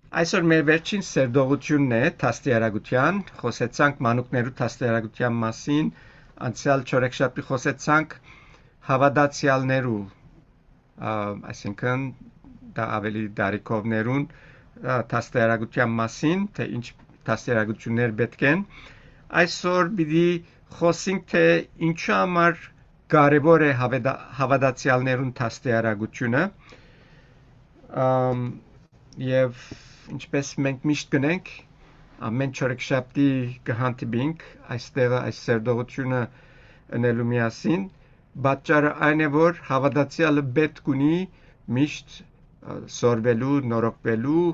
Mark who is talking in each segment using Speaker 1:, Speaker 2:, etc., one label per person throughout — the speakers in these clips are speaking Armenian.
Speaker 1: Այսօր մեր վերջին սերդողությունն է թաստիարակության, խոսեցանք մանուկներու թաստիարակության մասին, անցյալ չորեքշաբթի խոսեցանք հավատացյալներու, այսինքն դա ավելի դարիքովներուն թաստիարակության մասին, թե ինչ թաստիարակություններ պետք են։ Այսօր պիտի խոսենք, թե ինչու համար կարևոր է հավատացյալներուն թաստիարակությունը, եւ ինչպես մենք միշտ գնենք, ամեն չորեքշաբթի կհանդիպենք այստեղ այս սերդողությունը ընելու միասին, պատճառը այն է, որ հավատացյալը պետք ունի միշտ սորվելու, նորոգվելու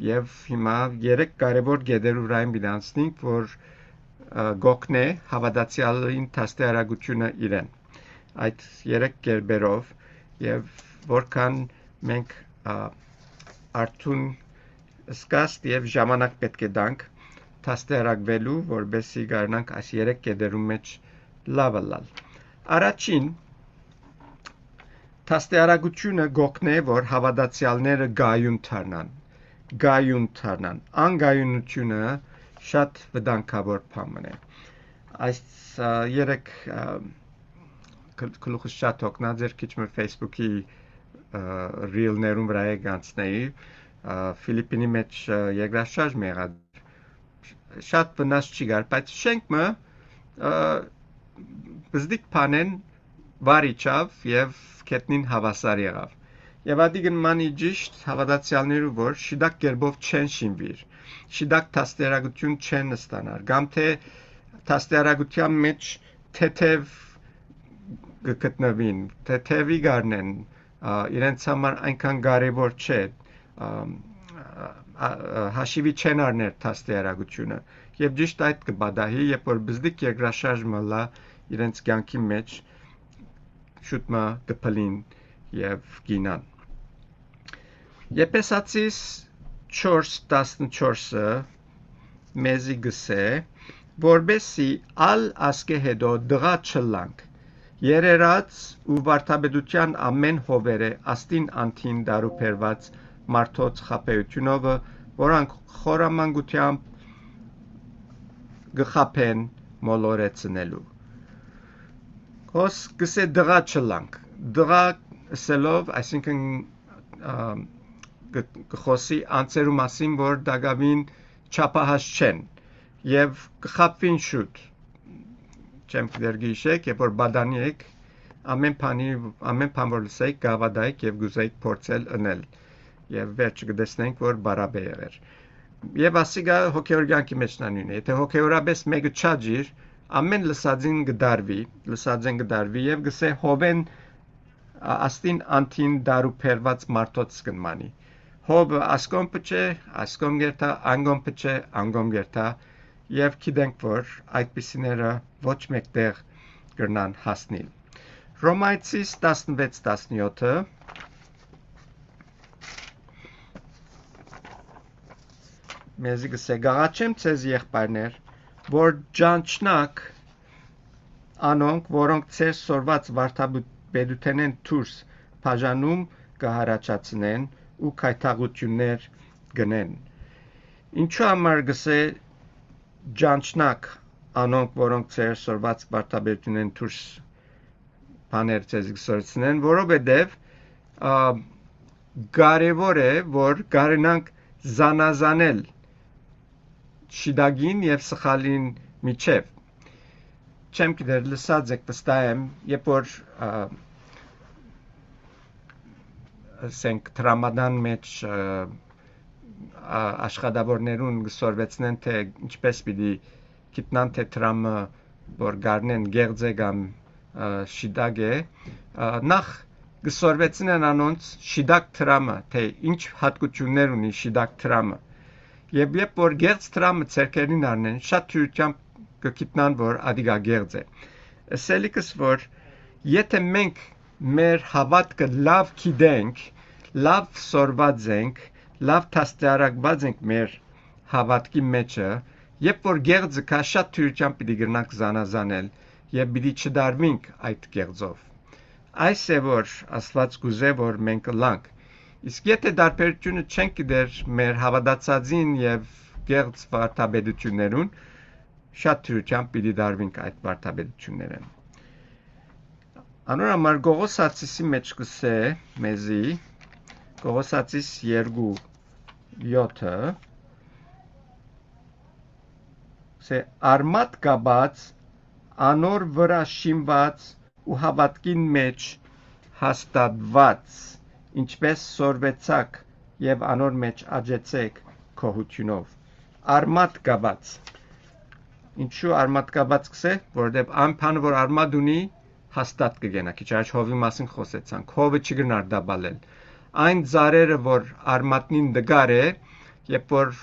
Speaker 1: եւ հիմա երեք կարևոր գեդերու վրայում բիդանցնենք, որ գոքնե հավատացյալին թաստիարակությունը իրեն։ Այդ երեք կերպերով եւ որքան մենք արդուն սկաստ եւ ժամանակ պետք է դանք թաստիարակվելու, որբեսի գարնանք այս երեք կեդերու մեջ լավը լալ։ Առաջին թաստիարակությունը գոքնե, որ հավատացյալները գայուն դառնան։ Անգայունությունը շատ վտանգավոր բան է։ Այս երեք գլուխս շատ օգնած էր քիչ մը Facebook-ի ռիլներուն վրա եկանցնեի Ֆիլիպինի մեջ երկրաշարժ եղավ շատ վնաս չի գար, բայց շենքը բզդիկ բանեն վարիչավ եւ կետնին հավասար եղավ։ Եվ ադիգն մանի ճիշտ հավատացյալներու, որ շիդակ կերպով չեն շինվիր, շիդակ թաստիարակություն չեն ստանար, կամ թե թաստիարակության մեջ թեթև գտնվին, թեթևի գարնեն, իրենց համար այնքան կարևոր չէ, հաշիվի չեն առներ թաստիարակությունը եւ ճիշտ այդ կբադահի, երբ որ բզդիկ երկրաշարժ մլա իրենց կյանքի մեջ շուտ մը կփլին եւ գինան։ Եփեսացիս 4:14-ը մեզի գսե, որբեսի ալ ասկե հետո դղա չլանք, երերած ու վարդապետության ամեն հովերը աստին անթին դարուբերված մարդոց խապեությունով, որանք խորամանկությամբ գխապեն մոլորեցնելու։ Հոս գսե դղա չլանք, դղա սելով, այսինքն գխոսի անցերու մասին, որ դագավին չափահաս չեն եւ գխապվին շուտ։ Չեմ կդերգիշեք, երբ որ բադանի եք, ամեն բան որ լսեք, գավադայք եւ գուզեիք փորձել ընել եւ վերջը կտեսնենք, որ բարապ է եղեր։ Եվ ասիգա հոգեոր կյանքի մեջ նույնն է, եթե հոգեորապես մեկը չաջիր, ամեն լսածին գդարվի եւ գսե հովեն աստին անթին դարուբերված մարդոց կնմանի։ Հովը ասկոմ պչե, ասկոմ գերտա, անգոմ պչե, անգոմ գերտա եւ գիտենք, որ այդպիսիները ոչ մեկտեղ կրնան հասնել։ Ռոմայցիս 16:17-ը մեզի գսե գաղաչեմ ցեզ եղբայրներ, որ ջանչնակ անոնք, որոնք ցեր սորված վարդապետութենեն դուրս բաժանում կհարաճացնեն ու քայթաղություններ գնեն։ Ինչու համար գսե ջանչնակ անոնք, որոնք ցեր սորված վարդապետութենեն դուրս բաներ ցեզ գսորցնեն, որովհետև կարևոր է, որ կարենանք զանազանել շիդագին եւ սխալին միջև։ Չեմ գիտեր լսած եք վստահեմ, երբ որ ասենք տրամադան մեջ աշխատավորներուն գսորվեցնեն, թե ինչպես պիտի գիտնան, թե տրամը որ գարնեն գեղձե կամ շիդագ է, նախ գսորվեցնեն անոնց շիդակ տրամը, թե ինչ հատկություններ ունի շիդակ տրամը։ Եվ երբ որ գեղձ տրամը ցերկերին առնեն, շատ թյուրությամբ կգիտնան, որ ադիգա գեղձ է։ Ասելիքս, որ եթե մենք մեր հավատքը լավ գիտենք, լավ սորված ենք, լավ թաստիարակված ենք մեր հավատքի մեջը, երբ որ գեղձը կա, շատ թյուրությամբ պիտի գրնանք զանազանել եւ պիտի չդարվենք այդ գեղձով։ Այս է որ Աստված գուզե, որ մենք լանք Իսկ եթե դարբերությունը չենք գիտեր մեր հավատացածին եւ գեղձ վարդապետություններուն, շատ թյուրությամբ պիտի դարվենք այդ վարդապետությունները։ Անոր Գողոսացիսի մեջ կսե մեզի Գողոսացիս 2:7 սե արմատ գաբած անոր վրա շինված ու հավատքին մեջ հաստատված ինչպես սորվեցակ եւ անոր մեջ աճեցեք քոհությունով արմատ գաբած ինչու արմատ գաբած կսե որովհետեւ անփան որ արմատ ունի հաստատ կգենա քիչ առաջ հովի մասին խոսեցանք հովը չգնար դաբալել այն ծարերը որ արմատնին դգար է երբ որ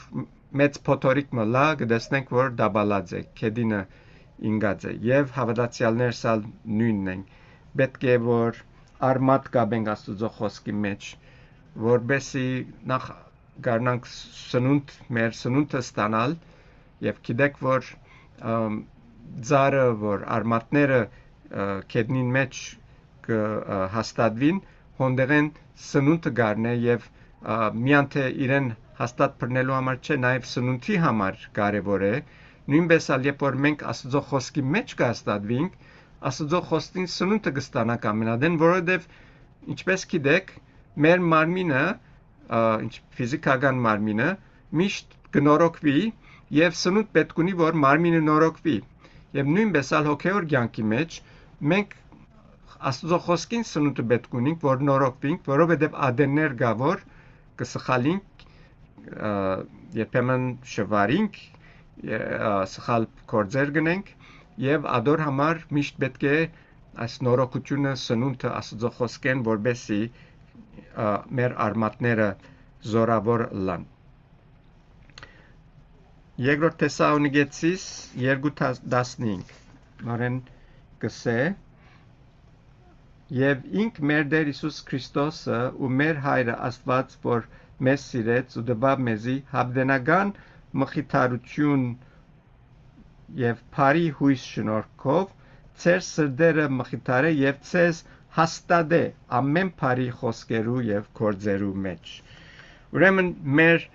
Speaker 1: մեծ փոթորիկ մլա կդեսնենք որ դաբալած է քեդինը ինգած է եւ հավատացյալներս ալ նույնն են պետք է որ արմատ գաբենք Աստծո խոսքի մեջ որբեսի նախ գարնանք սնունդ մեր սնունդը ստանալ եւ գիտեք որ ծարը որ արմատները քեդնին մեջ հաստատվին հոնդերեն սնունդը գարնե եւ միան թե իրեն հաստատ բռնելու համար չէ նաեւ սնունդի համար կարեւոր է նույնպես ալ երբ որ մենք Աստծո խոսքի մեջ կհաստատվենք Աստծո խոսքին սնունդը կստանանք ամենադեն որովհետեւ ինչպես գիտեք մեր մարմինը ինչ ֆիզիկական մարմինը միշտ կնորոգվի եւ սնունդ պետք ունի որ մարմինը նորոգվի եւ նույնպես ալ հոգեոր կյանքի մեջ մենք Աստծո խոսքին սնունդը պետք ունենք որ նորոգվենք որովհետեւ ադեններ կա որ կսխալինք երբեմն շվարինք սխալ կորձեր գնենք եւ ադոր համար միշտ պետք է այս նորոգությունը սնունդը Աստծո խոսքեն որբեսի մեր արմատները զորավոր լան Երկրորդ Թեսաղոնիկեցիս 2:15 նորեն կսե Եվ ինք մեր Տեր Հիսուս Քրիստոսը ու մեր Հայրը Աստված որ մեզ սիրեց ու տվավ մեզի հավդենական մխիթարություն եւ բարի հույս շնորհքով ծեր սրտերը մխիթարե եւ ցեզ հաստատե ամեն բարի խոսքերու եւ գործերու մեջ ուրեմն մեր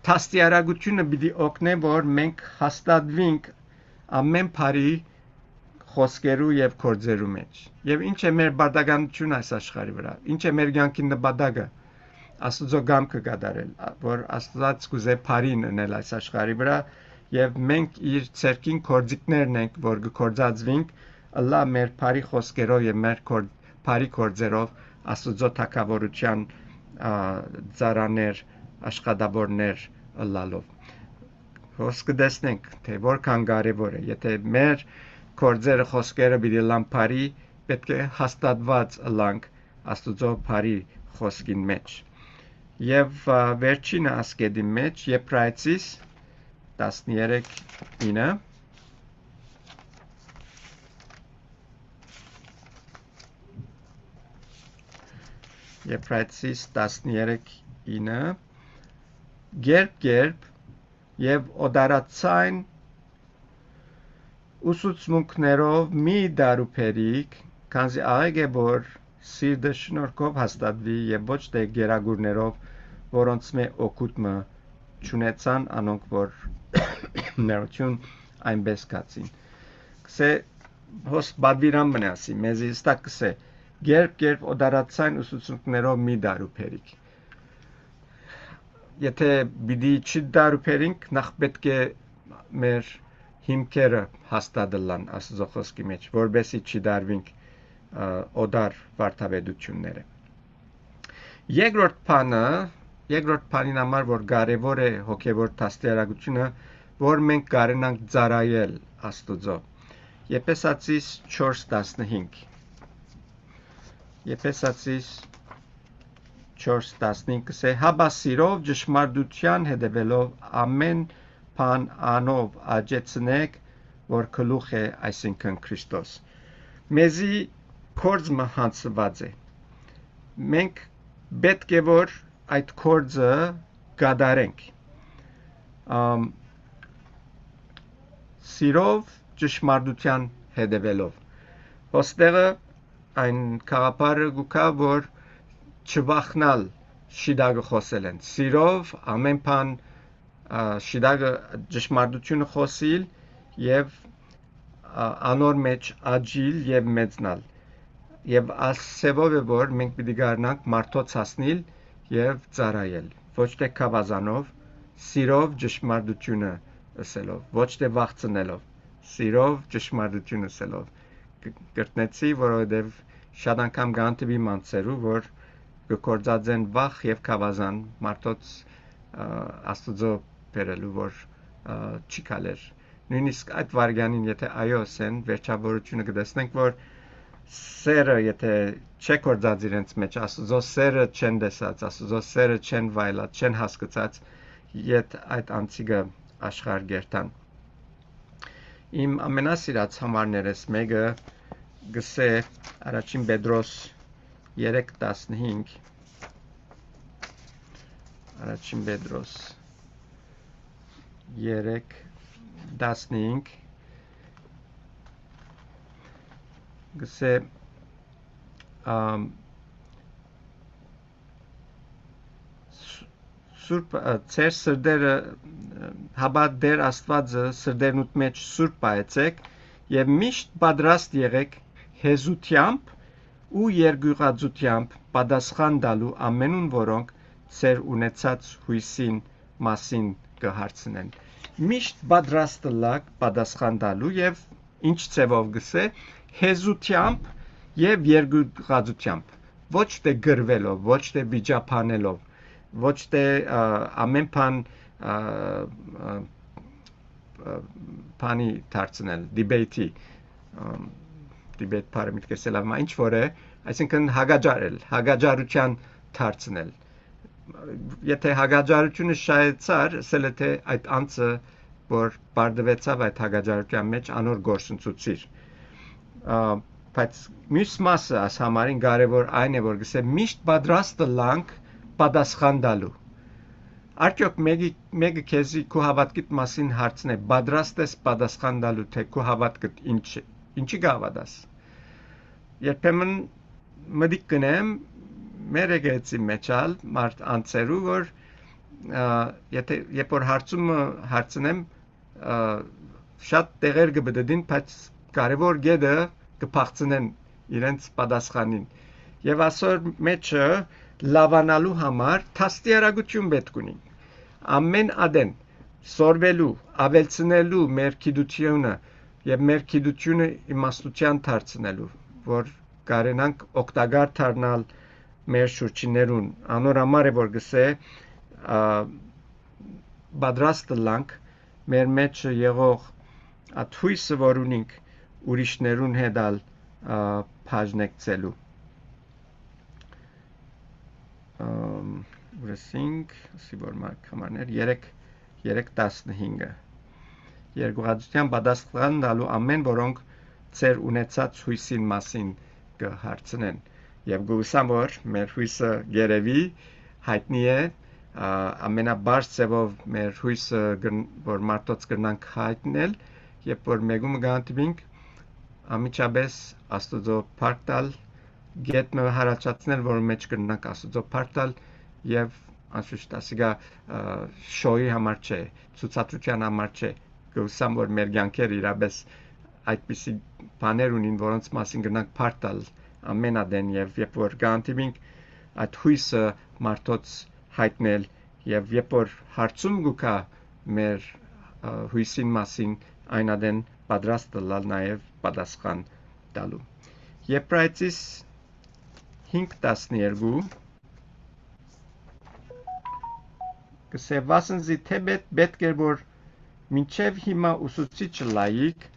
Speaker 1: տաստիարակությունը պիտի օգնե որ մենք հաստատվենք ամեն բարի խոսքերու եւ գործերու մեջ եւ ինչ է մեր բադականությունը այս աշխարհի վրա ինչ է մեր կյանքի նպատակը Աստծո կամքը կատարել որ Աստված կուզե բարին անել այս աշխարհի վրա եւ մենք իր ցերկին կորձիկներն ենք որ կորձածվենք ըլլա մեր բարի խոսքերով եւ մեր բարի գործերով Աստծո թակավորության ծառաներ աշխատավորներ ըլլալով խոսքը տեսնենք թե որքան կարեւոր է եթե մեր գործերը խոսքերը պիտի լան բարի պետք է հաստատված ըլլանք Աստծո բարի խոսքին մեջ եւ վերջինը ասկեդի մեջ Եբրայեցիս 13:9 Եբրայեցիս 13:9 Գերբ եւ օդարացայն ուսուցմունքներով մի դարուփերիկ քանզի աղեկ է որ սիրտը շնորհքով հաստատվի եւ ոչ թե գերագուրներով որոնց մե օգուտը չունեցան անոնք որ ներություն այնպես կացին կսե հոս բադվիրան մնասի մեզի ստակ կսե գերբ օդարացայն ուսուցմունքներով մի դարուփերիկ եթե բիդի չդարուփերինք նախ պետք է մեր հիմքերը հաստատելան Աստծո խոսքի մեջ որբեսի չդարվենք օդար վարդապետությունները երկրորդ բանին համար որ կարևոր է հոգեվոր տաստիարակությունը որ մենք կարենանք ծառայել Աստծո Եփեսացիս 4:15 Եփեսացիս 4:15 կսե հաբա սիրով ճշմարտության հետևելով ամեն բան անով աջեցնեք որ գլուխ է այսինքն Քրիստոս մեզի կորձը հանցված է մենք պետք է որ այդ կորձը կատարենք սիրով ճշմարտության հետևելով ոստեղը այն քաղաքարը գուկա որ չվախնալ շիդագը խոսել են, սիրով ամեն բան շիդագը ճշմարտությունը խոսիլ եւ անոր մեջ աճիլ եւ մեծնալ եւ ասեւով է որ մենք պիտի գարնանք մարդոց հասնիլ եւ ծառայել ոչ թե կավազանով սիրով ճշմարտությունը ասելով ոչ թե վախցնելով սիրով ճշմարտությունը ասելով կրտնեցի որովհետեւ շատ անգամ գանտվի մանցերու որ գործածեն վախ եւ կավազան մարդոց աստուծո բերելու որ չի կալեր նույնիսկ այդ վարյանին եթե այո ասեն վերջավորությունը կտեսնենք որ սերը եթե չեք գործած իրենց մեջ աստուծո սերը չեն տեսած աստուծո սերը չեն վայելած չեն հասկացած իդ այդ անցիգը աշխարհ գերտան իմ ամենասիրած համարներս մեկը գսե առաջին Պետրոս 3:15 առաջին Պետրոս 3:15 գսե Սուրբ ծեր սրդերը հաբա դեր Աստվածը սրդերնուտ մեջ սուրբ պայեցեք եւ միշտ պատրաստ եղեք հեզությամբ ու երգյուղածությամբ պատասխան տալու ամենուն որոնք ծեր ունեցած հույսին մասին կհարցնեն միշտ պատրաստ լակ պատասխան տալու եւ ինչ ծևով գսե հեզությամբ եւ երգյուղածությամբ ոչ թե գրվելով ոչ թե վիճապանելով ոչ թե ամեն բան բանի դարձնել դիբեյթի դիբեյթ պարամիտ կեսելավ ինչ որ է այսինքն հագաճարության դարձնել եթե հագաճարությունը շայեցար ասել է թե այդ անձը որ բարդվեցավ այդ հագաճարության մեջ անոր գործընծուցիր բայց մյուս մասը աս համարին կարևոր այն է որ գսե միշտ պատրաստ լանք պատասխան տալու արդյոք մեկը քեզի քո հավատքիդ մասին հարցնե պատրաստ ես պատասխան տալու թե քո հավատքդ ինչի գավադաս երբեմն մտիկ կնեմ մեր եկեցի մեջալ մարդ անցերու որ եթե երբ որ հարցնեմ շատ տեղեր կբդդին բայց կարևոր գեդը կփախցնեն իրենց պատասխանին եւ ասոր մեջը լավանալու համար թաստիարակություն պետք ունի ամեն ադեն սորվելու ավելցնելու մեր գիտությունը եւ մեր գիտությունը իմաստության դարձնելու որ կարենանք օգտակար դառնալ մեր շուրջիներուն անոր համար է որ գսե պատրաստ լանք մեր մեջ եղող աթույսը որ ունենք ուրիշներուն հետալ բաժնեկցելու Ուրեսինք, սիվոր մարկ համարներ, 3:15 Երգուղածության պատասխան տալու ամեն որոնք ծեր ունեցած հույսին մասին կհարցնեն եւ գուսամ որ մեր հույսը գերեվի հայտնի է ամենաբարձ ձևով մեր հույսը որ մարդոց կրնանք հայտնել երբ որ մեգում գանտվինք ամիջապես աստուծո փառք գետնը հարաճացնել որ մեջ կրնանք աստուծո փառք եւ անշուշտ ասիգա շոյի համար չէ ցուցադրության համար չէ գուսամ որ մեր ցանկերը իրապես այդպիսի բաներ ունին որոնց մասին կրնանք փառք ամենադեն եւ երբ որ գանտվինք այդ հույսը մարդոց հայտնել եւ երբ որ հարցում գուկա մեր հույսին մասին այնադեն պատրաստ լալ նաեւ պատասխան տալու Եբրայեցիս 5:12 Կսե վասնզի թե պետք է որ մինչև հիմա ուսուցիչը լայիկ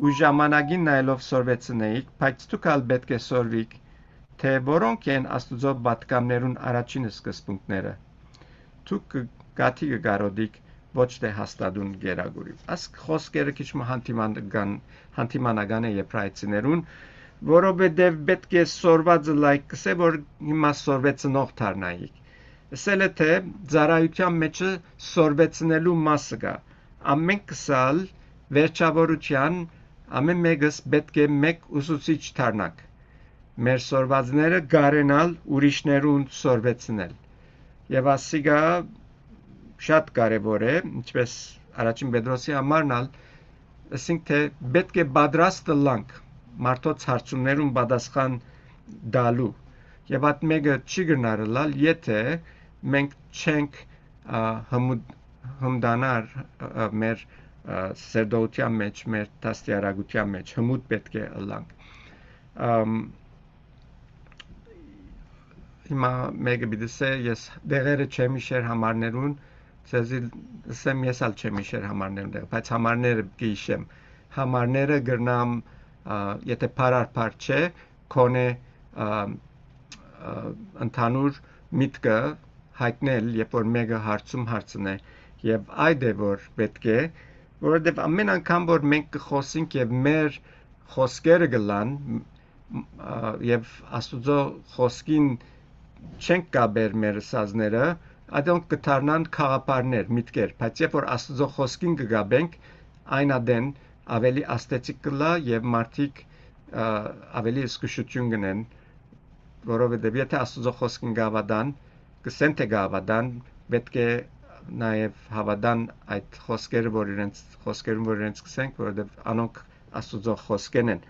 Speaker 1: ու ժամանակին նայելով սորվեցնեիք, բայց դուք ալ պետք է սորվիք, թե որոնք են աստուծո պատկամներուն առաջին սկզբունքները։ Դուք գաթի գարոդիկ ոչ թե հաստատուն գերագուրի։ Ասկ խոսքերը քիչ հանդիմանական է եբրայեցիներուն, որովհետև պետք է սորվածը լայք կսե, որ հիմա սորվեցնող դառնայիք։ Ասել է թե ծառայության մեջը սորվեցնելու մասը կա։ Ամեն կսալ վերջավորության ամեն մեկս պետք է մեկ ուսուցիչ դառնաք։ մեր սորվածները գարենալ ուրիշներուն սորվեցնել։ Եվ ասիգա շատ կարևոր է, ինչպես առաջին Պետրոսի համարնալ, ասենք թե պետք է պատրաստ լանք մարդոց հարցումներուն պատասխան դալու։ Եվ այդ մեկը չի գնարլալ, եթե մենք չենք հմդանար մեր սերդոության մեջ, մեր տաստիարակության մեջ, հմուտ պետք է լանք։ Հիմա մեկը բիդսե ես դեղերը չեմ իշեր համարներուն, ցեզի ասեմ ես ալ չեմ իշեր համարներուն դեղ, բայց համարները գիշեմ։ Համարները գրնամ, եթե փարարփար չէ, քոնե ընդհանուր միտքը հայտնել, երբ որ մեկը հարցում հարցն է, եւ այդ է որ պետք է, որովհետեւ ամեն անգամ որ մենք կխոսենք եւ մեր խոսքերը գլան եւ Աստուծո խոսքին չենք գաբեր մեր սազները, այդոնք կդառնան խաղապարներ, միտքեր, բայց երբ որ Աստուծո խոսքին կգաբենք, այն ադեն ավելի աստեցիկ կլա եւ մարդիկ ավելի զգուշություն կնեն, որովհետեւ եթե Աստուծո խոսքին գավադան, կսեն թե գավադան, պետք է նաեւ հավատան այդ խոսքերը, որ իրենց կսենք, որովհետեւ անոնք Աստուծո խոսքեն են։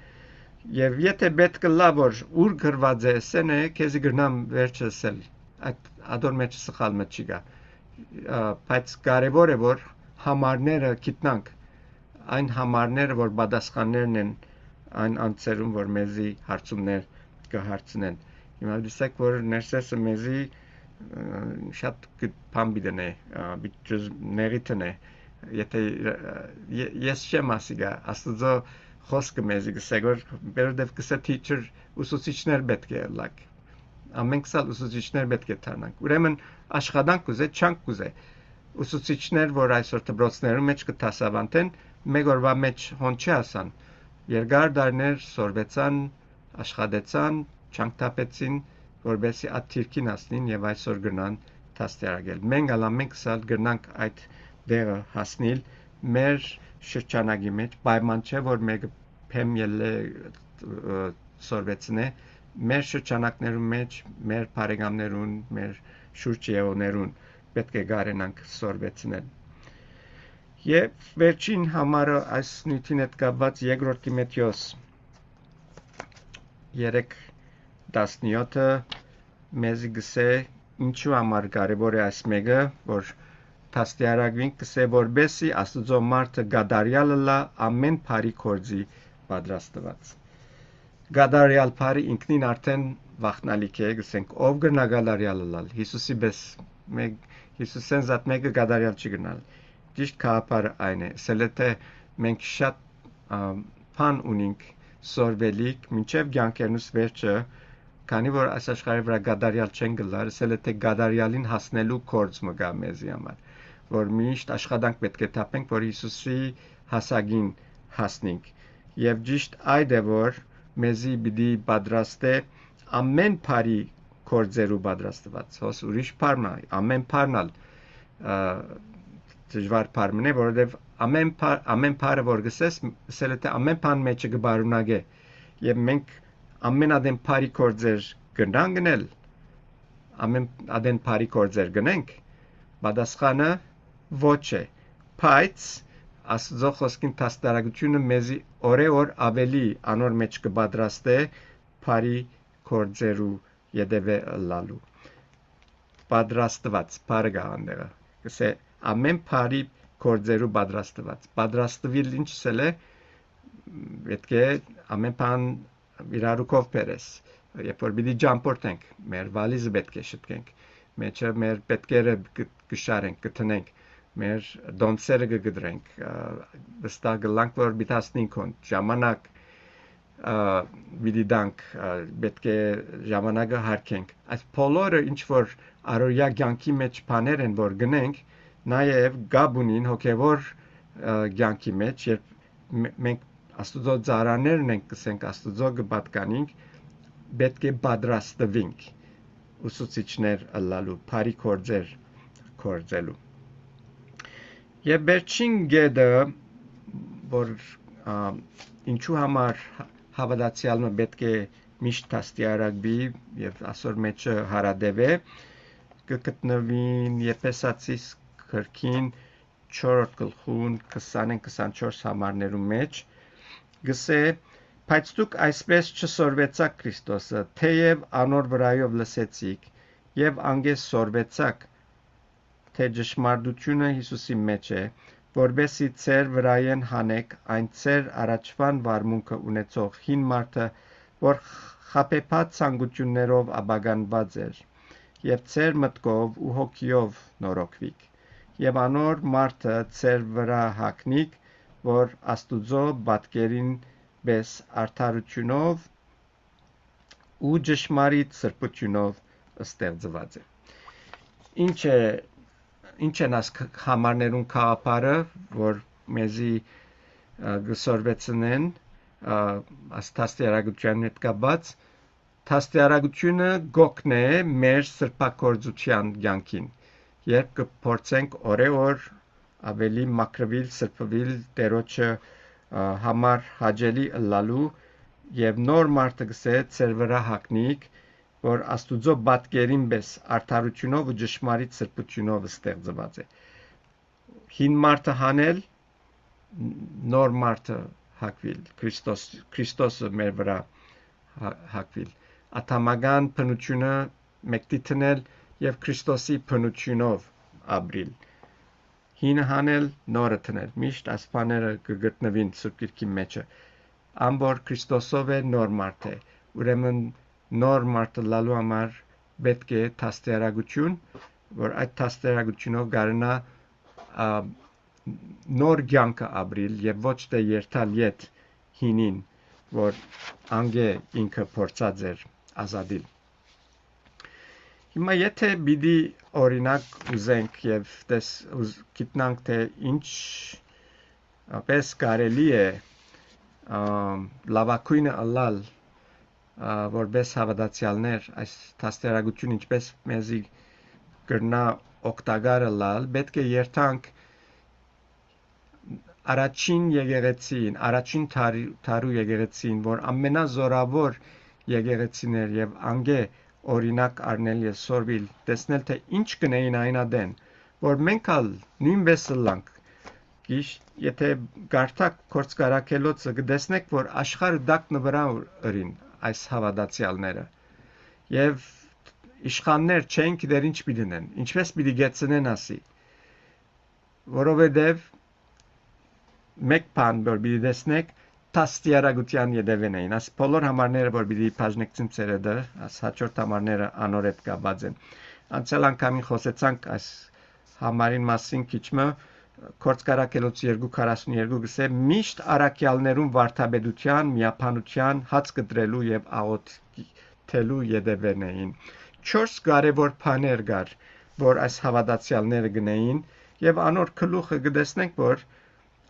Speaker 1: Եվ եթե պետք է լա որ ուր գրված է, սենե քեզի գրնամ վերջը ասել, այդ ադոր մեջ սխալ մը չի գա, բայց կարևոր է որ համարները գիտնանք, այն համարները որ պատասխաններն են այն անձերում որ մեզի հարցումներ կհարցնեն։ Հիմա դիսեք որ ներսեսը մեզի շատ բան բիդնե, նեղիթն է, եթե ես չեմ ասիգա, Աստուծո խոսքը մեզի գսեք որ բերդև գսե teacher ուսուցիչներ պետք է լակ ամենք սալ ուսուցիչներ պետք է դառնանք ուրեմն աշխատանք կուզե չանք կուզե ուսուցիչներ որ այսօր դպրոցներում մեջ կտասավանդեն մեկ օրվա մեջ հոն չի ասան երկար դարներ սորվեցան աշխատեցան չանկտապեցին որբեսի այդ թիրքին ասնին եւ այսօր գնան տաստիարակել մենք ամենք սալ գնանք այդ դերը հասնել մեր շրջանագի մեջ պայման չէ որ մեկը փեմ ելը սորվեցնե մեր շրջանակներում մեջ մեր բարեկամներուն մեր շուրջեոներուն պետք է գարենանք սորվեցնել եւ վերջին համարը այս նյութին հետ կապված երկրորդ Տիմոթեոս 3:17-ը մեզի գսե ինչու համար կարևոր է այս մեկը որ Տաստիարակվին կսե որբեսի Աստուծո մարդը գադարյալը լա ամեն բարի գործի պատրաստված։ Գադարյալ բարի ինքնին արդեն վախնալիք է, գսենք ով գնա գադարյալը լալ։ Հիսուսի բես Հիսուսեն զատ մեկը գադարյալ չի գնալ։ Ճիշտ քաղաքարը այն է։ Սելեթե մենք շատ բան ունենք սորվելիք, մինչև կյանքերնուս վերջը, քանի որ այս աշխարհի վրա գադարյալ չեն գլար, սելեթե գադարյալին հասնելու գործ մը գա մեզի համար։ Որ միշտ աշխատանք պետք է տապենք, որ Հիսուսի հասագին հասնենք։ Եվ ճիշտ այդ է, որ մեզի պիտի պատրաստե ամեն բարի գործերու պատրաստված։ Հոս ուրիշ բառն է, ամեն բառնալ դժվար բառն է, որովհետև ամեն բառը որ գսես, սելեթե ամեն բան մեջը կբարունագե։ Եվ մենք ամեն ադեն բարի գործեր գնան գնել, ամեն ադեն բարի գործեր գնենք, պատասխանը ոչ է, բայց Աստծո խոսքին տաստարակությունը մեզի օրեօր ավելի անոր մեջ կպատրաստե բարի գործերու յետևե լալու պատրաստված բարը գանդերը կսե ամեն բարի գործերու պատրաստվել ինչ սել է պետք է ամեն բան իրարուքով բերես երբ որ պիտի ճամփորդենք մեր վալիզը պետք է շտկենք մեջը մեր պետքերը կշարենք կտնենք մեր դոնցերը կգդրենք վստահ գլանք որ բիթասնին կոն ժամանակ պիտի դանք պետք է ժամանակը հարկենք այս բոլորը ինչ որ առօրյա կյանքի մեջ բաներ են որ գնենք նաև գաբունին հոգևոր կյանքի մեջ երբ մենք Աստուծո ծառաներն ենք կսենք Աստուծո կպատկանենք պետք է պատրաստվենք ուսուցիչներ ըլլալու բարի գործեր գործելու եւ վերջին գեդը որ ինչու համար հավատացյալը պետք է միշտ տաստիարակվի եւ ասոր մեջը հարադեվե կգտնվին Եփեսացիս գրքին 4 գլխուն 20-24 համարներու մեջ գսե բայց դուք այսպես չսորվեցաք Քրիստոսը թեև անոր վրայով լսեցիք եւ անգես սորվեցաք թե ճշմարտությունը Հիսուսի մեջ է որբեսի ծեր վրայեն հանեք այն ծեր առաջվան վարմունքը ունեցող հին մարդը որ խապեփած ցանկություններով աբագանված էր եւ ծեր մտքով ու հոգիով նորոգվիկ եւ անոր մարդը ծեր վրա հակնիկ որ Աստուծո բատկերին բես արդարությունով ու ճշմարիտ սրբությունով ստեղծված է ինչ են աս համարներուն քաղաքարը որ մեզի գսորվեցնեն աստաստիարակության հետ կապված Տաստիարակությունը գոքն է մեր սրբակորձության կյանքին երբ կփորձենք օրեօր ավելի մաքրվել սրբվել Տերոջը համար հաճելի ըլլալու եւ նոր մարդը գսե ծեր վրա հակնիկ որ Աստուծո բատկերին պես արդարությունով ու ճշմարիտ սրբությունով ստեղծված է հին մարդը հանել նոր մարդը հակվել Քրիստոսը մեր վրա հակվել աթամական բնությունը մեկտիթնել եւ Քրիստոսի բնությունով ապրիլ հինը հանել նորը տնել միշտ ասպաները կգտնվին Սուրբ Գրքի մեջը ամբոր Քրիստոսով է նոր մարդ է ուրեմն նոր մարդը լալու համար պետք է տաստիարակություն որ այդ տաստիարակությունով գարնա նոր կյանքը ապրիլ եւ ոչ թե երթալ յետ հինին որ անգե ինքը փորձած էր ազատիլ հիմա եթե բիդի օրինակ ուզենք եւ գիտնանք թե ինչ պես կարելի է լավակույնը ըլլալ որպես հավատացյալներ այս տաստիարակություն ինչպես մեզի կրնա օգտակար ըլլալ պետք է երթանք առաջին եկեղեցին առաջին թարու եկեղեցին որ ամենազորավոր եկեղեցիներ եւ անգե օրինակ առնել եւ սորվել տեսնել թե ինչ կնեին այնադեն որ մենք ալ նույնպես լանք եթե գարտակ կորցկարակելոցը կտեսնեք որ աշխարհը դակն վրա ըրին այս հավատացյալները եւ իշխաններ չեն գիտեր ինչ պիտի ինչպես պիտի գեցնեն ասի որովհետեւ մեկ բան որ պիտի տեսնեք տաստիարակության յետևեն էին աս բոլոր համարները որ պիտի բաժնեկցին ծերեդը աս հաջորդ համարները անորետ կապած են անցյալ անգամին խոսեցանք այս համարին մասին քիչմը կորցկարակելոց 242 գսե միշտ արաքյալներուն վարդապետության միապանության հաց կտրելու եւ աղոթելու յետևեն էին 4 կարևոր բաներ կար որ այս հավատացյալները գնային եւ անոր գլուխը կտեսնենք որ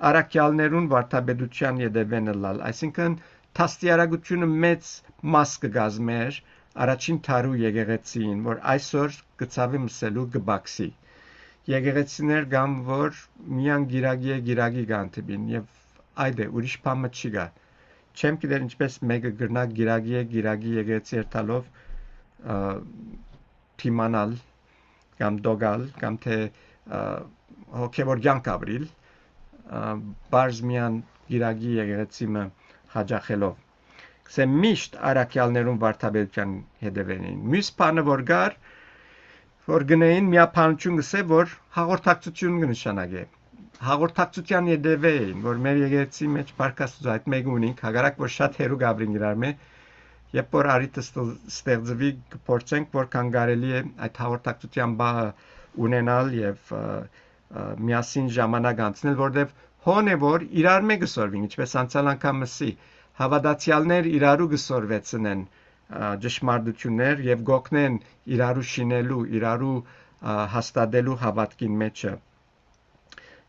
Speaker 1: արաքյալներուն վարդապետության յետևեն լալ այսինքն տաստիարակությունը մեծ մաս կգազմեր առաջին թարու եկեղեցին որ այսօր գծավի մսելու կբաքսի եկեղեցիներ կամ որ միան գիրագի կանտբին եւ այդ է ուրիշ բան չի գա չեմ գիտեր ինչպես մեկը գրնա գիրագի եկեղեցի երթալով թիմանալ կամ դոգալ կամ թե հոգեվոր կյանք ապրիլ բարձմյան գիրագի եկեղեցիմը հաջախելով Սե միշտ արաքյալներուն վարդապետության հետևենին մյուս բանը որ գար որ գնային միապանություն գսե որ հաղորդակցություն կնշանակե հաղորդակցության հետևեին որ մեր եկեղեցի մեջ բարգաստուց այդ մեկը ունենք հագարակ որ շատ հերու գաբրին իրարմե երբ որ արիտը ստեղծվի կփորձենք որքան կարելի է այդ հաղորդակցության բահը ունենալ եւ միասին ժամանակ անցնել որտեվ հոն է որ իրար մեկը սորվին ինչպես անցյալ անգամ մսի հավատացյալներ իրարու գսորվեցնեն ճշմարտություններ եւ գոքնեն իրարու շինելու իրարու հաստատելու հավատքին մեջը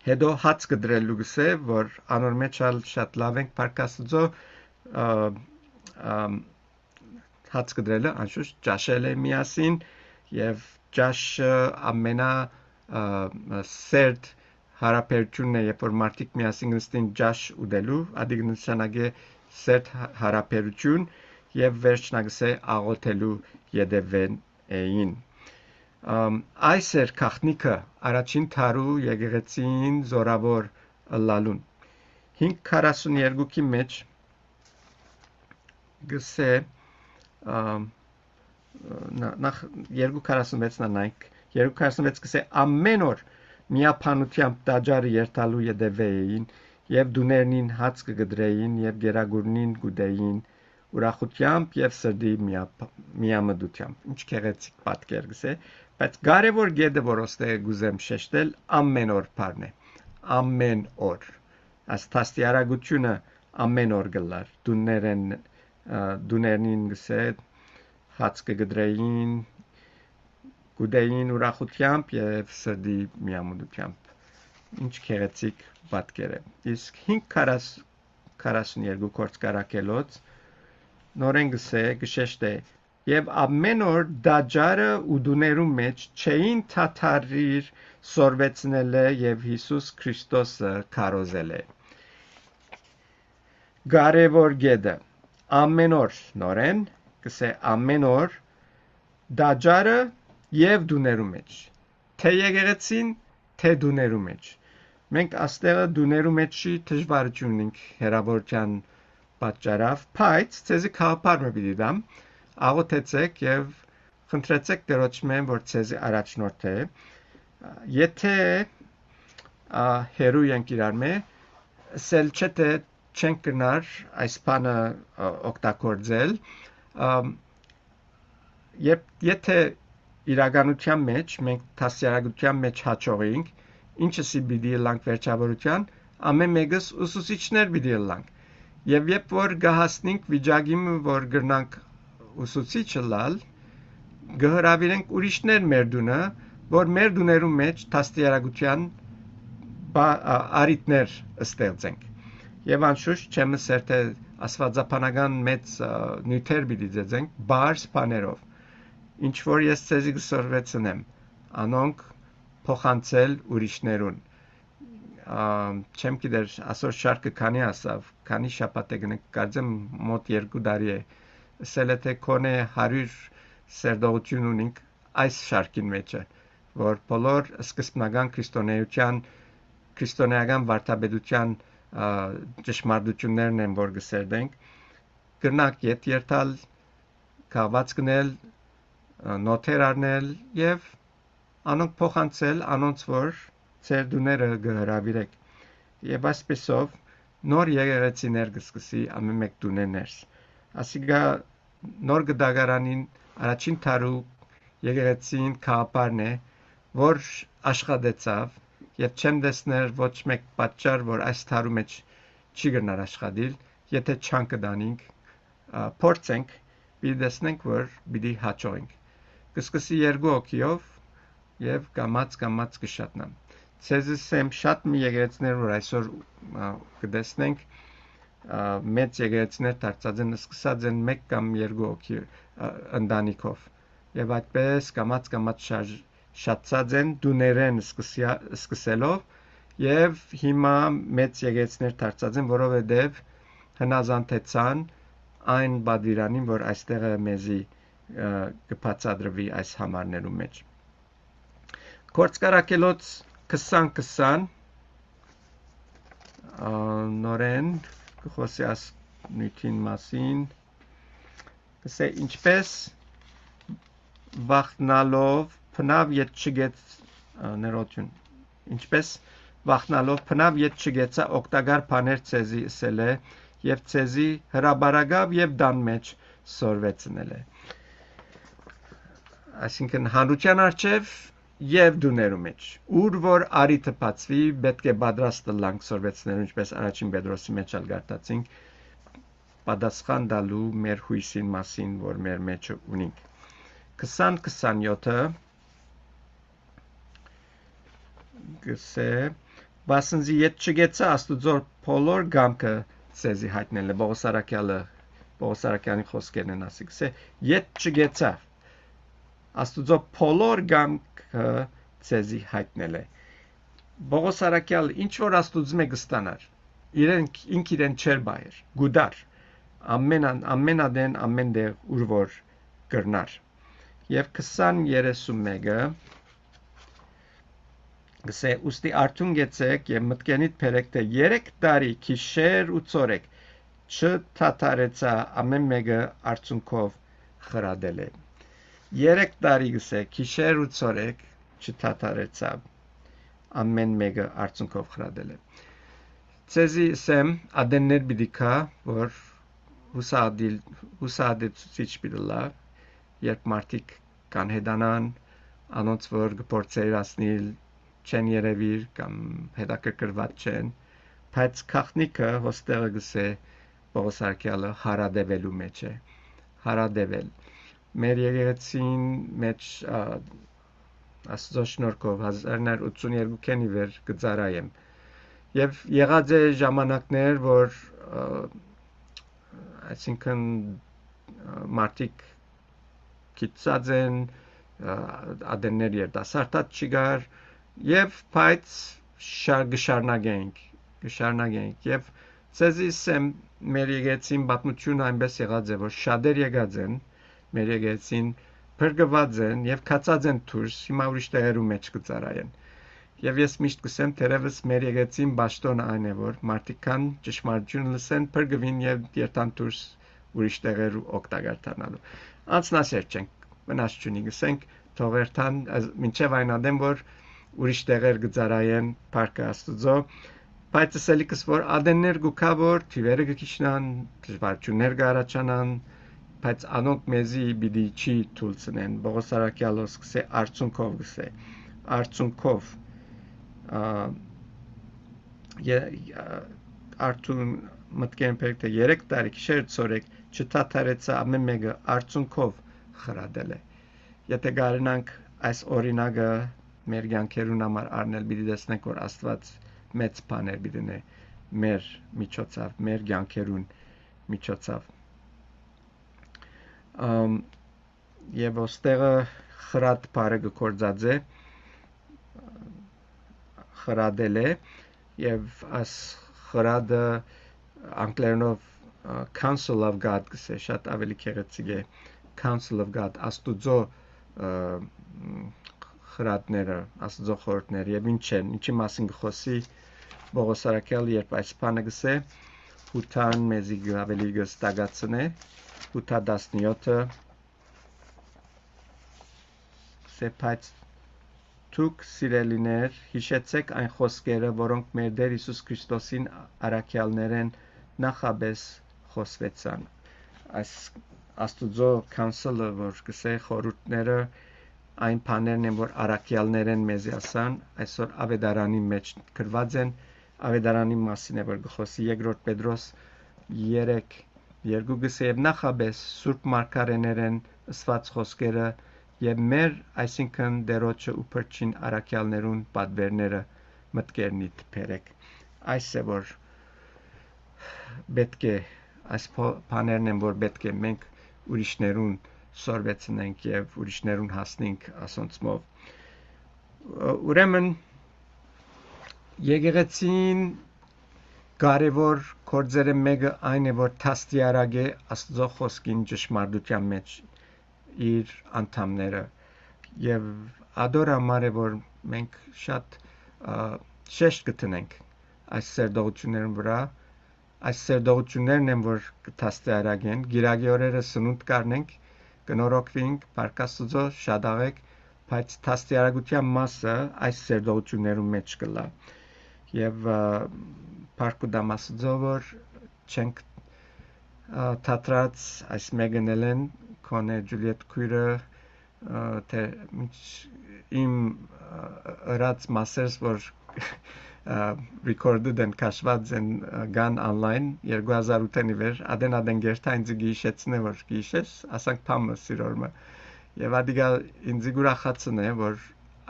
Speaker 1: հետո հաց կդրելու գսե որ անոր մեջ շատ լավ ենք բարգաստուծո հաց կդրելը անշուշտ ճաշել է միասին եւ ճաշը ամենա սերտ հարաբերությունն է երբ որ մարդիկ միասին նստին ճաշ ուտելու ադիգ նշանակե սերտ հարաբերություն եւ վերջնագսե աղոթելու յետևեն էին այս էր քաղտնիքը առաջին թարու եկեղեցին զորավոր լալուն 542-ի մեջ գսե նախ 246-ն նայք 246 գսե ամեն օր միապանությամբ տաճարը երթալու յետևեին եւ դուներնին հաց կգդրեին եւ գերագուրնին գուդեին ուրախությամբ եւ սրդի միամդությամբ ինչ քեղեցիկ պատկեր գսե բայց կարևոր գեդը որ ոստեղ գուզեմ շեշտել ամեն օր բառն է ամեն օր այս տաստիարագությունը ամեն օր գլար դուներնին գսե հաց կգդրեին գուդեին ուրախությամբ եւ սրդի միամդությամբ ինչ քեղեցիկ պատկեր է իսկ 542 կորցկարակելոց նորեն գսե գշեշտե եւ ամեն օր դաջարը ու դուներու մեջ չէին թաթարիր սորվեցնելը եւ Հիսուս Քրիստոսը քարոզել է կարևոր գեդը ամեն օր նորեն գսե ամեն օր դաջարը եւ դուներու մեջ թե եկեղեցին թե դուներու մեջ մենք աստեղը դուներու մեջի դժվարություն ունենք հերավորության պատճառով բայց ցեզի խաղապարը պիտի դամ աղոթեցեք եւ խնդրեցեք Տերոջմեն որ ցեզի առաջնորդե եթե հերու ենք իրար մե սել չթե չենք գնար այս բանը օգտագործել եթե իրականության մեջ մենք տասյարակության մեջ հաջողենք ինչը պիտի լանք վերջավորության ամեն մեկս ուսուցիչներ պիտի լանք եւ երբ որ գահասնենք վիճակին որ գրնանք ուսուցիչը լալ գհրավիրենք ուրիշներ մեր դունը որ մեր դուներու մեջ տասյարակության արիտներ ստեղծենք եւ անշուշտ չեմ սերտե աստվածապանական մեծ նյութեր պիտի ձեզենք բարձ բաներով ինչ որ ես ցեզի գսորվեցնեմ անոնք փոխանցել ուրիշներուն չեմ գիտեր այսօր շարքը քանի ասավ քանի շաբաթ է գնք կարծեմ մոտ 2 տարի է ասել թե կոնե 100 սերդողություն ունենք այս շարքին մեջը որ բոլոր սկզբնական քրիստոնեական վարդապետության ճշմարտություններն են որ գսերդենք գնանք երթալ կաված գնել նոթեր առնել եւ անոնք փոխանցել անոնց որ ծեր դուները գհրավիրեք եւ այսպեսով նոր եկեղեցիներ կսկսի ամեն մեկ դուներս ասիգա նոր գդագարանին առաջին թարու եկեղեցին քահապարն է որ աշխատեցավ եւ չեմ դեսներ ոչ մեկ պատճառ որ այս թարու մեջ չի գնար աշխատել եթե չանկդանինք փորձենք պիտի դեսնենք որ պիտի հաջողենք կսկսի երկու օքիով եւ կամած կշատնամ ցեզս եմ շատ մի եկեղեցիներ որ այսօր կդեսնենք մեծ եկեղեցիներ դարձած են սկսած են մեկ կամ երկու օքի ընտանիքով եւ այդպես կամած շատացած են դուներեն սկսելով եւ հիմա մեծ եկեղեցիներ դարձած են որովհետեւ հնազանդեցան այն բادرանին որ այստեղը մեզի կբացատրվի այս համարներու մեջ Կորցկարակելոց 2020 նորեն խոսի աս նույթին մասին կսե ինչպես վախնալով փնավ ետ չգեց ներողություն ինչպես վախնալով փնավ ետ չգեցա օգտակար բաներ ցեզի ասել է եւ ցեզի հրաբարագավ եւ դան մեջ սորվեցնել է այսինքն հանրության արչեւ եւ դուներու մեջ ուր որ արիթը բացվի պետք է պատրաստ լանք սորվեցնել ինչպես առաջին Պետրոսի մեջ ալգարտացինք պատասխան տալու մեր հույսին մասին որ մեր մեջ ունենք 2027-ը գսե բասնզի ետ չգեցա աստուծո բոլոր գամքը ցեզի հայտնել է Բողոսարակյանի խոսքերն են ասի գսե ետ չգեցա աստուծո բոլոր գամքը ցեզի հայտնել է Բողոսարակյալ ինչ որ աստուծմե կստանար իրեն ինք իրեն չեր բայր գուդար ամենադեն ամենտեղ ուր որ կրնար։ Եվ 20:31-ը գսե ուստի արդյուն գեցեք եւ մտքենիդ բերեք թե 3 տարի քիշեր ու ծորեք չթաթարեցա ամեն մեկը արցունքով խրադել է։ 3 տարի գսե քիշեր ու ծորեք չթաթարեցա ամեն մեկը արցունքով խրադել է։ Ցեզի սեմ ադեններ բիդիկա որ հուսադեցուցիչ բիդլա երբ մարդիկ կան հետանան անոնց որ գործերացնել չեն երևիր կամ հետաքրքրված չեն բայց քախնիկը հոստեղը գսե Պողոս արքյալը հարադևելու մեջ է հարադևել մեր եկեղեցին մեջ Աստծո շնորհքով 1982-ին վեր գծարայեմ եւ եղած է ժամանակներ որ այսինքն մարդիկ քիծած են ադեններ երիտասարդած չգար եւ բայց գշարնագենք եւ ցեզիս մեր եկեղեցին պատմությունը այնպես եղած է որ շատեր եկած են մեր եկեղեցին բրգված են եւ քացած են դուրս հիմա ուրիշ տեղերու մեջ կծարայեն եւ ես միշտ կսեմ թերևս մեր եկեղեցին ճշտոնը այն է որ մարդիկ կան ճշմարտություն լսեն բրգվին եւ երթան դուրս ուրիշ տեղերու օգտագործանալու անցնասեր չենք վնաս չունի գսենք թողերթան մինչեւ այն ադեմ որ ուրիշ տեղեր գծարայեն парքը Աստծո բայց ասելիքս որ ադեններ գուքա որ թիվերը գիչնան դժվարություններ գարաչանան բայց անոնք մեզի բիդի չի թույլցնեն Պողոս արաքյալոս գսե արցունքով գսե արցունքով արդուն մտքեն պերք թե 3 տարի քիշեր ծորեք չթաթարեցա ամեն մեկը արցունքով խրադել է եթե գարնանք այս օրինակը մեր կյանքերուն համար առնել պիտի տեսնենք որ Աստված մեծ բաներ պիտի մեր միջոցով մեր կյանքերուն միջոցով եւ ոստեղը խրատ բարը գործած է խրադել է եւ աս խրադը անգլերենով Council of God գսե շատ ավելի քեղեցիկ է Council of God Աստուծո խրատները Աստծո խորհուրդները եւ ինչի մասին գխոսի Պողոս արաքյալը երբ այս բանը գսե հութան մեզի ավելի գստագացնե հութա 17-ը սեպայց Թուք սիրելիներ, հիշեցեք այն խոսքերը, որոնք մեր Տեր Հիսուս Քրիստոսին արաքյալներեն նախաբես խոսվեցան։ Այս Աստուծո council-ը, որ գսե խորհուրդները, այն բաներն են, որ արաքյալներեն մեզի ասան, այսօր ավետարանի մեջ գրված են, ավետարանի մասին է, որ գխոսի Երկրորդ Պետրոս 3:2 գսե եւ նախաբես Սուրբ Մարգարեներեն ըսված խոսքերը եւ մեր այսինքն դերոջը ու փրկին արաքյալներուն պատվերները մտքերնիդ բերեք այս է որ պետք է այս բաներն են որ պետք է մենք ուրիշներուն սորվեցնենք եւ ուրիշներուն հասնենք ասոնցմով ուրեմն եկեղեցին կարևոր կորձերը մեկը այն է որ թաստիարակ է Աստծո խոսքին ճշմարտության մեջ իր անդամները եւ ադոր համար է որ մենք շատ շեշտ կտնենք այս սերդողություններն վրա այս սերդողություններն են որ կթաստիարակեն գիրագի օրերը սնունդ կառնենք կնորոգվենք Փարքաստուծո շադաղեք բայց թաստիարակության մասը այս սերդողություններում մեջ կլա եւ Փարքու Դամասկո որ չենք թատրած այս մեգնելեն Կոնե Ջուլիետ քույրը թե իմ ըրած մասերս որ recorded and կաշված են գան online 2008-ի վեր ադեն գերտա ինձ գիշեցնե որ գիշես ասանք փամը սիրորմը եւ ադիգա ինձ գուրախացն է որ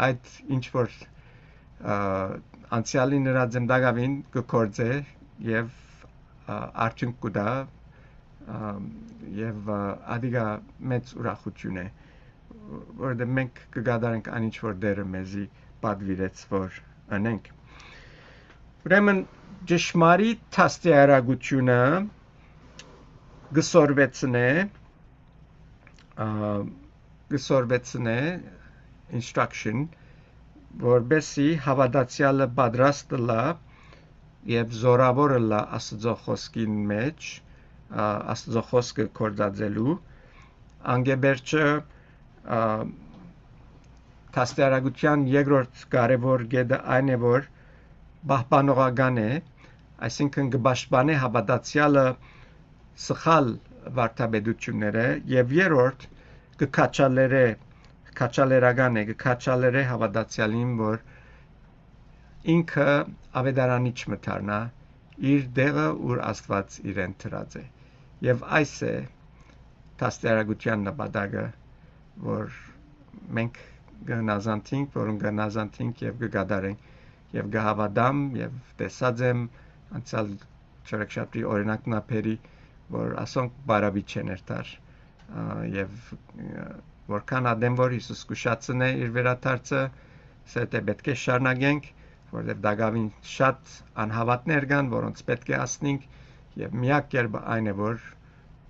Speaker 1: այդ ինչ որ անցյալի նրա ձմդագավին կկործե եւ արդյունք կուտա եւ ադիգա մեծ ուրախություն է որտեղ մենք կգադարենք այն ինչ որ դերը մեզի պատվիրեց որ անենք ուրեմն ճշմարիտ թաստիարակությունը գսորվեցնե instruction, որբեսի հավատացյալը պատրաստ լա եւ զորավոր լա Աստծո խոսքին մեջ, Աստծո խոսքը կործածելու, անգեբերջը Տաստիարակության երկրորդ կարևոր կետը այն է, որ պահպանողական է, այսինքն կպաշտպանե հավատացյալը սխալ վարդապետությունները եւ երրորդ կքաչալերական է, կքաչալերե հավատացյալին, որ ինքը ավետարանիչ մտարնա իր դեղը, ուր Աստված իրեն դրած է։ Եվ այս է տաստիարակության նպատակը, որ մենք կնազանթինք, որոնք կնազանթինք եւ կգադարենք եւ կհավատամ եւ տեսած եմ անցյալ չորեքշաբթի օրինակնապերի, որ ասոնք բարավի չեն երթար եւ որքան ադեմ որ Հիսուս կուշացնե իր վերադարձը, սա պետք է շարունակենք, որովհետեւ դակավին շատ անհավատներ կան, որոնց պետք է ասնենք եւ միակ կերպը այն է, որ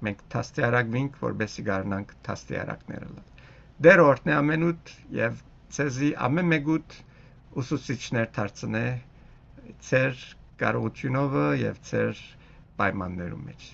Speaker 1: մենք տաստիարակվենք, որբեսի գարնանք տաստիարակները լալ։ Դեր օրհնե ամենուտ եւ ցեզի ամեն մեկուտ ուսուցիչներ դարձնե ձեր կարողությունով եւ ձեր պայմաններում մեջ։